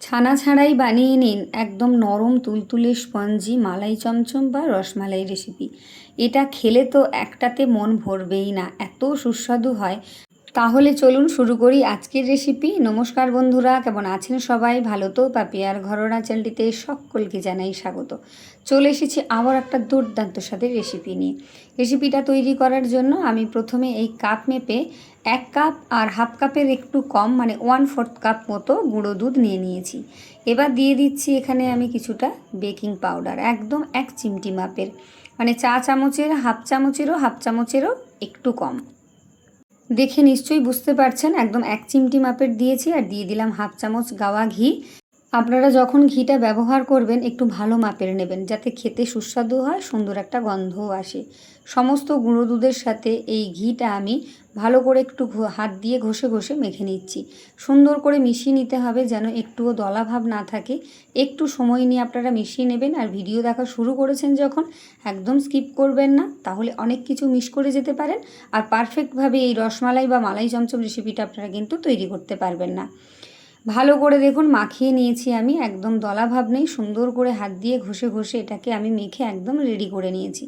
ছানা ছাড়াই বানিয়ে নিন একদম নরম তুলতুলে স্পঞ্জি মালাই চমচম বা রসমালাই রেসিপি। এটা খেলে তো একটাতে মন ভরবেই না, এত সুস্বাদু হয়। তাহলে চলুন শুরু করি আজকের রেসিপি। নমস্কার বন্ধুরা, কেমন আছেন সবাই? ভালো তো? পাপিয়ার ঘরোয়া চ্যানেলটিতে সকলকে জানাই স্বাগত। চলে এসেছি আবার একটা দুর্দান্ত স্বাদের রেসিপি নিয়ে। রেসিপিটা তৈরি করার জন্য আমি প্রথমে এই কাপ মেপে 1 কাপ আর হাফ কাপের একটু কম মানে 1/4 কাপ মতো গুঁড়ো দুধ নিয়ে নিয়েছি। এবার দিয়ে দিচ্ছি এখানে আমি কিছুটা বেকিং পাউডার, একদম 1 চিমটি মাপের, মানে চা চামচের হাফ চামচেরও হাফ চামচেরও একটু কম। দেখে নিশ্চয়ই বুঝতে পারছেন একদম 1 চিমটি মাপের দিয়েছি। আর দিয়ে দিলাম হাফ চামচ গাওয়া ঘি। আপনারা যখন ঘিটা ব্যবহার করবেন একটু ভালো মাপের নেবেন, যাতে খেতে সুস্বাদু হয়, সুন্দর একটা গন্ধও আসে। সমস্ত গুঁড়ো দুধের সাথে এই ঘিটা আমি ভালো করে একটু হাত দিয়ে ঘষে ঘষে মেখে নিচ্ছি। সুন্দর করে মিশিয়ে নিতে হবে, যেন একটুও দলাভাব না থাকে। একটু সময় নিয়ে আপনারা মিশিয়ে নেবেন। আর ভিডিও দেখা শুরু করেছেন যখন, একদম স্কিপ করবেন না, তাহলে অনেক কিছু মিস করে যেতে পারেন। আর পারফেক্টভাবে এই রসমালাই বা মালাই চমচম রেসিপিটা আপনারা কিন্তু তৈরি করতে পারবেন না। ভালো করে দেখুন মাখিয়ে নিয়েছি আমি, একদম দলাভাব নেই। সুন্দর করে হাত দিয়ে ঘষে ঘষে এটাকে আমি মেখে একদম রেডি করে নিয়েছি।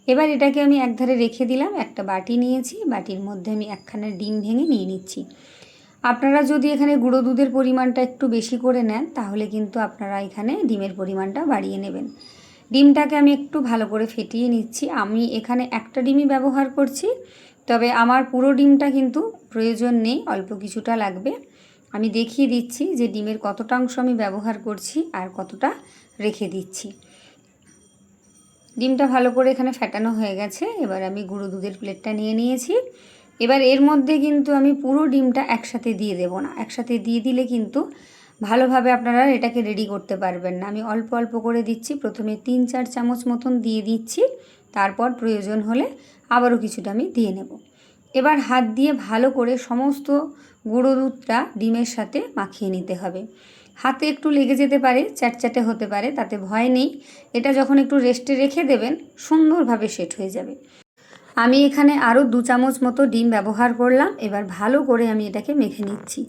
এবার এটাকে আমি একধারে রেখে দিলাম। একটা বাটি নিয়েছি, বাটির মধ্যে আমি একখানা ডিম ভেঙে নিয়ে নিচ্ছি। আপনারা যদি এখানে গুঁড়ো দুধের পরিমাণটা একটু বেশি করে নেন, তাহলে কিন্তু আপনারা এখানে ডিমের পরিমাণটা বাড়িয়ে নেবেন। ডিমটাকে আমি একটু ভালো করে ফেটিয়ে নিচ্ছি। আমি এখানে একটা ডিমই ব্যবহার করছি, তবে আমার পুরো ডিমটা কিন্তু প্রয়োজন নেই, অল্প কিছুটা লাগবে। আমি দেখিয়ে দিচ্ছি যে ডিমের কতটা অংশ আমি ব্যবহার করছি আর কতটা রেখে দিচ্ছি। ডিমটা ভালো করে এখানে ফেটানো হয়ে গেছে। এবার আমি গুঁড়ো দুধের প্লেটটা নিয়ে নিয়েছি। এবার এর মধ্যে কিন্তু আমি পুরো ডিমটা একসাথে দিয়ে দেব না, একসাথে দিয়ে দিলে কিন্তু ভালোভাবে আপনারা এটাকে রেডি করতে পারবেন না। আমি অল্প অল্প করে দিচ্ছি, প্রথমে 3-4 চামচ মতন দিয়ে দিচ্ছি, তারপর প্রয়োজন হলে আবারও কিছুটা আমি দিয়ে নেব। এবার হাত দিয়ে ভালো করে সমস্ত গুঁড়ো দুধটা ডিমের সাথে মাখিয়ে নিতে হবে। হাতে একটু লেগে যেতে পারে, চ্যাটচ্যাটে হতে পারে, তাতে ভয় নেই। এটা যখন একটু রেস্টে রেখে দেবেন, সুন্দরভাবে সেট হয়ে যাবে। আমি এখানে আরও 2 চামচ মতো ডিম ব্যবহার করলাম। এবার ভালো করে আমি এটাকে মেখে নিচ্ছি।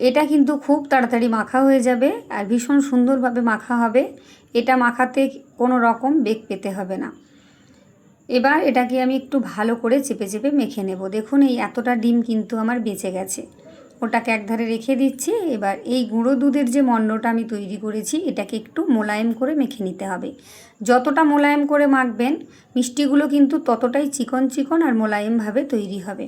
এটা কিন্তু খুব তাড়াতাড়ি মাখা হয়ে যাবে আর ভীষণ সুন্দরভাবে মাখা হবে। এটা মাখাতে কোনো রকম বেগ পেতে হবে না। এবার এটাকে আমি একটু ভালো করে চেপে চেপে মেখে নেব। দেখুন এই এতটা ডিম কিন্তু আমার বেঁচে গেছে। ওটাকে একধারে রেখে দিচ্ছি। এবার এই গুঁড়ো দুধের যে মণ্ডটা আমি তৈরি করেছি, এটাকে একটু মোলায়েম করে মেখে নিতে হবে। যতটা মোলায়েম করে মাখবেন, মিষ্টিগুলো কিন্তু ততটাই চিকন চিকন আর মোলায়েমভাবে তৈরি হবে।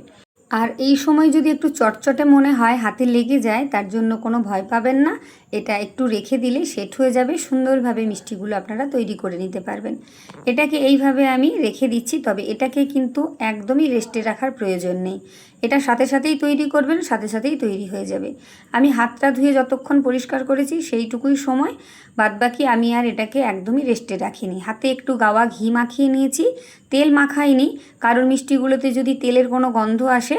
আর এই সময় যদি একটু চটচটে মনে হয়, হাতে লেগে যায়, তার জন্য কোনো ভয় পাবেন না। এটা একটু রেখে দিলে সেট হয়ে যাবে, সুন্দরভাবে মিষ্টিগুলো আপনারা তৈরি করে নিতে পারবেন। এটাকে এইভাবে আমি রেখে দিচ্ছি, তবে এটাকে কিন্তু একদমই রেস্টে রাখার প্রয়োজন নেই। এটা সাথে সাথেই তৈরি করবেন, সাথে সাথেই তৈরি হয়ে যাবে। আমি হাতটা ধুয়ে যতক্ষণ পরিষ্কার করেছি সেইটুকুই সময়, বাদবাকি আমি আর এটাকে একদমই রেস্টে রাখিনি। হাতে একটু গাওয়া ঘি মাখিয়ে নিয়েছি, তেল মাখাইনি, কারণ মিষ্টিগুলোতে যদি তেলের কোনো গন্ধ আসে,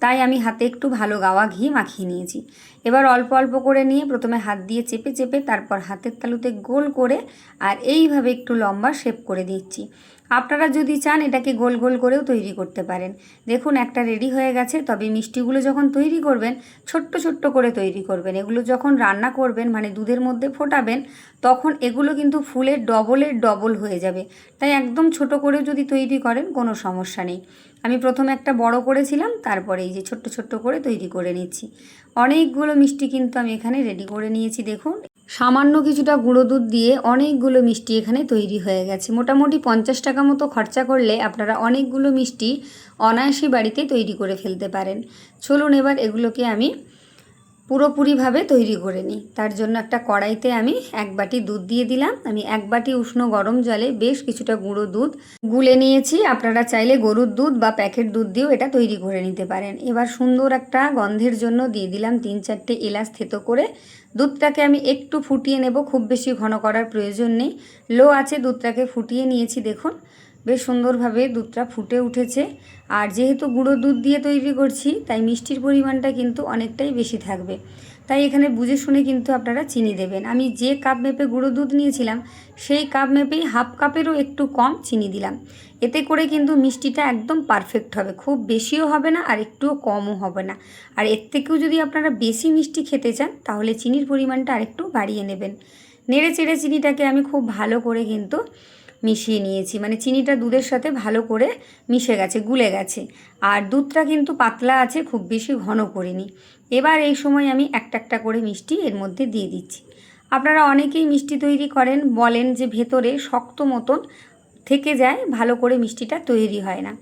তাই আমি হাতে একটু ভালো গাওয়া ঘি মাখিয়ে নিয়েছি। এবার অল্প অল্প করে নিয়ে প্রথমে হাত দিয়ে চেপে চেপে, তারপর হাতের তালুতে গোল করে আর এইভাবে একটু লম্বা শেপ করে দিচ্ছি। আপনারা যদি চান এটাকে গোল গোল করেও তৈরি করতে পারেন। দেখুন একটা রেডি হয়ে গেছে। তবে মিষ্টিগুলো যখন তৈরি করবেন, ছোট্ট ছোট্ট করে তৈরি করবেন। এগুলো যখন রান্না করবেন, মানে দুধের মধ্যে ফোটাবেন, তখন এগুলো কিন্তু ফুলের ডবলের ডবল হয়ে যাবে। তাই একদম ছোট করে যদি তৈরি করেন, কোনো সমস্যা নেই। আমি প্রথমে একটা বড় করেছিলাম, তারপরে এই যে ছোট্ট ছোট্ট করে তৈরি করে নিচ্ছি। অনেকগুলো মিষ্টি কিন্তু আমি এখানে রেডি করে নিয়েছি। দেখুন সামান্য কিছুটা গুঁড়ো দুধ দিয়ে অনেকগুলো মিষ্টি এখানে তৈরি হয়ে গেছে। মোটামুটি 50 টাকা মতো খরচা করলে আপনারা অনেকগুলো মিষ্টি অনায়াসে বাড়িতে তৈরি করে ফেলতে পারেন। চলুন এবার এগুলোকে আমি পুরোপুরিভাবে তৈরি করে নিই। তার জন্য একটা কড়াইতে আমি 1 বাটি দুধ দিয়ে দিলাম। আমি 1 বাটি উষ্ণ গরম জলে বেশ কিছুটা গুঁড়ো দুধ গুলে নিয়েছি। আপনারা চাইলে গরুর দুধ বা প্যাকেট দুধ দিয়েও এটা তৈরি করে নিতে পারেন। এবার সুন্দর একটা গন্ধের জন্য দিয়ে দিলাম 3-4টে এলাচ থেতো করে। দুধটাকে আমি একটু ফুটিয়ে নেব, খুব বেশি ঘন করার প্রয়োজন নেই। লো আছে দুধটাকে ফুটিয়ে নিয়েছি। দেখুন বেশ সুন্দরভাবে দুধটা ফুটে উঠেছে। আর যেহেতু গুঁড়ো দুধ দিয়ে তৈরি করছি, তাই মিষ্টির পরিমাণটা কিন্তু অনেকটাই বেশি থাকবে। তাই এখানে বুঝে শুনে কিন্তু আপনারা চিনি দেবেন। আমি যে কাপ মেপে গুঁড়ো দুধ নিয়েছিলাম সেই কাপ মেপেই হাফ কাপেরও একটু কম চিনি দিলাম। এতে করে কিন্তু মিষ্টিটা একদম পারফেক্ট হবে, খুব বেশিও হবে না আর একটুও কমও হবে না। আর এর থেকেও যদি আপনারা বেশি মিষ্টি খেতে চান তাহলে চিনির পরিমাণটা আরেকটু বাড়িয়ে নেবেন। নেড়ে চেড়ে চিনিটাকে আমি খুব ভালো করে কিন্তু মিশিয়ে নিয়েছি, মানে চিনিটা দুধের সাথে ভালো করে মিশে গেছে, গুলে গেছে। আর দুধটা কিন্তু পাতলা আছে, খুব বেশি ঘন করিনি। এবার এই সময় আমি একটা একটা করে মিষ্টি এর মধ্যে দিয়ে দিচ্ছি। আপনারা অনেকেই মিষ্টি তৈরি করেন, বলেন যে ভেতরে শক্ত মতন থেকে যায়, ভালো করে মিষ্টিটা তৈরি হয় না।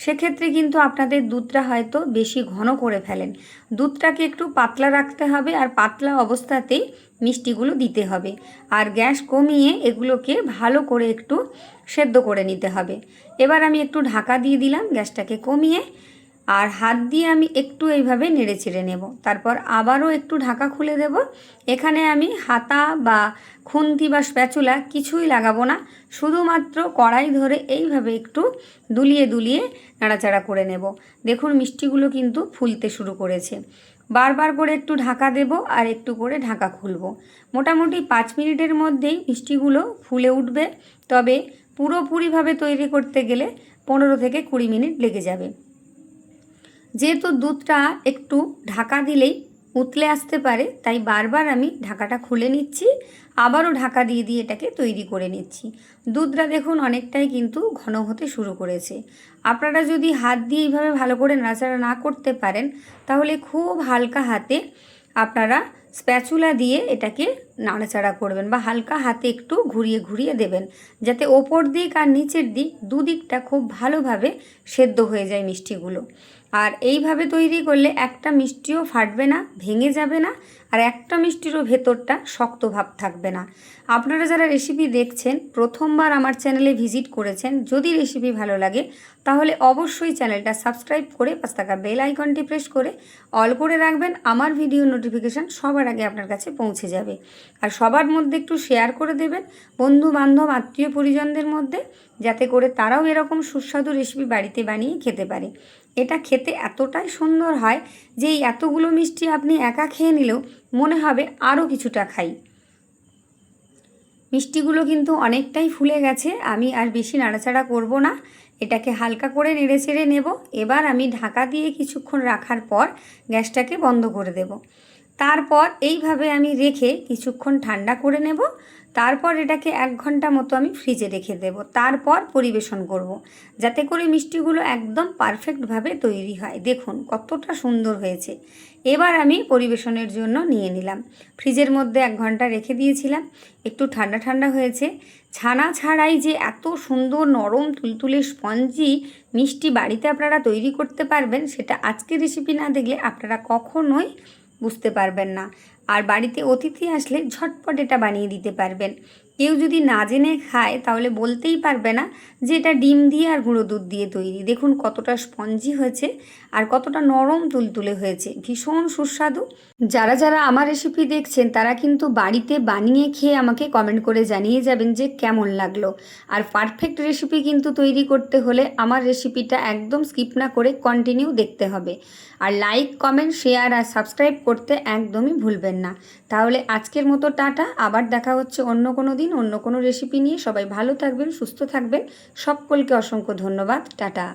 সেক্ষেত্রে কিন্তু আপনাদের দুধটা হয়তো বেশি ঘন করে ফেলেন। দুধটাকে একটু পাতলা রাখতে হবে আর পাতলা অবস্থাতেই মিষ্টিগুলো দিতে হবে। আর গ্যাস কমিয়ে এগুলোকে ভালো করে একটু সেদ্ধ করে নিতে হবে। এবার আমি একটু ঢাকা দিয়ে দিলাম গ্যাসটাকে কমিয়ে, আর হাত দিয়ে আমি একটু এইভাবে নেড়ে চেড়ে নেব। তারপর আবারও একটু ঢাকা খুলে দেব। এখানে আমি হাতা বা খুন্তি বা স্প্যাচুলা কিছুই লাগাবো না, শুধুমাত্র কড়াই ধরে এইভাবে একটু দুলিয়ে দুলিয়ে নাড়াচাড়া করে নেব। দেখুন মিষ্টিগুলো কিন্তু ফুলতে শুরু করেছে। বারবার করে একটু ঢাকা দেব আর একটু করে ঢাকা খুলব। মোটামুটি 5 মিনিটের মধ্যেই মিষ্টিগুলো ফুলে উঠবে, তবে পুরোপুরিভাবে তৈরি করতে গেলে 15 থেকে 20 মিনিট লেগে যাবে। যেহেতু দুধটা একটু ঢাকা দিলেই উতলে আসতে পারে, তাই বারবার আমি ঢাকাটা খুলে নিচ্ছি, আবারও ঢাকা দিয়ে দিয়ে এটাকে তৈরি করে নিচ্ছি। দুধটা দেখুন অনেকটাই কিন্তু ঘন হতে শুরু করেছে। আপনারা যদি হাত দিয়ে এইভাবে ভালো করে নাড়াচাড়া না করতে পারেন তাহলে খুব হালকা হাতে আপনারা স্প্যাচুলা দিয়ে এটাকে নাড়াচাড়া করবেন বা হালকা হাতে একটু ঘুরিয়ে ঘুরিয়ে দেবেন, যাতে ওপর দিক আর নিচের দিক দুদিকটা খুব ভালোভাবে সেদ্ধ হয়ে যায় মিষ্টিগুলো। আর এইভাবে তৈরি করলে একটা মিষ্টিও ফাটবে না, ভেঙে যাবে না, আর একটা মিষ্টিরও ভেতরটা শক্ত ভাব থাকবে না। আপনারা যারা রেসিপি দেখছেন, প্রথমবার আমার চ্যানেলে ভিজিট করেছেন, যদি রেসিপি ভালো লাগে তাহলে অবশ্যই চ্যানেলটা সাবস্ক্রাইব করে পাশে থাকা বেল আইকনটি প্রেস করে অল করে রাখবেন। আমার ভিডিও নোটিফিকেশান সবার আগে আপনার কাছে পৌঁছে যাবে। আর সবার মধ্যে একটু শেয়ার করে দেবেন, বন্ধু বান্ধব আত্মীয় পরিজনদের মধ্যে, যাতে করে তারাও এরকম সুস্বাদু রেসিপি বাড়িতে বানিয়ে খেতে পারে। এটা খেতে এতটাই সুন্দর হয় যে এই এতগুলো মিষ্টি আপনি একা খেয়ে নিলেও মনে হবে আরও কিছুটা খাই। মিষ্টিগুলো কিন্তু অনেকটাই ফুলে গেছে, আমি আর বেশি নাড়াচাড়া করব না, এটাকে হালকা করে নেড়ে চেড়ে নেব। এবার আমি ঢাকা দিয়ে কিছুক্ষণ রাখার পর গ্যাসটাকে বন্ধ করে দেব। তারপর এইভাবে আমি রেখে কিছুক্ষণ ঠান্ডা করে নেব। তারপর এটাকে 1 ঘন্টা মতো আমি ফ্রিজে রেখে দেব। তারপর পরিবেশন করব, যাতে করে মিষ্টিগুলো একদম পারফেক্টভাবে তৈরি হয়। দেখুন কতটা সুন্দর হয়েছে। এবার আমি পরিবেশনের জন্য নিয়ে নিলাম। ফ্রিজের মধ্যে 1 ঘন্টা রেখে দিয়েছিলাম, একটু ঠান্ডা ঠান্ডা হয়েছে। ছানা ছাড়াই যে এত সুন্দর নরম তুলতুলে স্পঞ্জি মিষ্টি বাড়িতে আপনারা তৈরি করতে পারবেন, সেটা আজকের রেসিপি না দেখলে আপনারা কখনোই বুঝতে পারবেন না। আর বাড়িতে অতিথি আসলে ঝটপট এটা বানিয়ে দিতে পারবেন। কেউ যদি না জেনে খায় তাহলে বলতেই পারবে না যে এটা ডিম দিয়ে আর গুঁড়ো দুধ দিয়ে তৈরি। দেখুন কতটা স্পঞ্জি হয়েছে আর কতটা নরম তুলতুলে হয়েছে, ভীষণ সুস্বাদু। যারা যারা আমার রেসিপি দেখছেন তারা কিন্তু বাড়িতে বানিয়ে খেয়ে আমাকে কমেন্ট করে জানিয়ে যাবেন যে কেমন লাগলো। আর পারফেক্ট রেসিপি কিন্তু তৈরি করতে হলে আমার রেসিপিটা একদম স্কিপ না করে কন্টিনিউ দেখতে হবে। আর লাইক, কমেন্ট, শেয়ার আর সাবস্ক্রাইব করতে একদমই ভুলবেন না। তাহলে আজকের মতো টাটা, আবার দেখা হচ্ছে অন্য কোনো দিন অন্য কোনো রেসিপি নিয়ে। সবাই ভালো থাকবেন, সুস্থ থাকবেন, সকলকে অসংখ্য ধন্যবাদ, টাটা।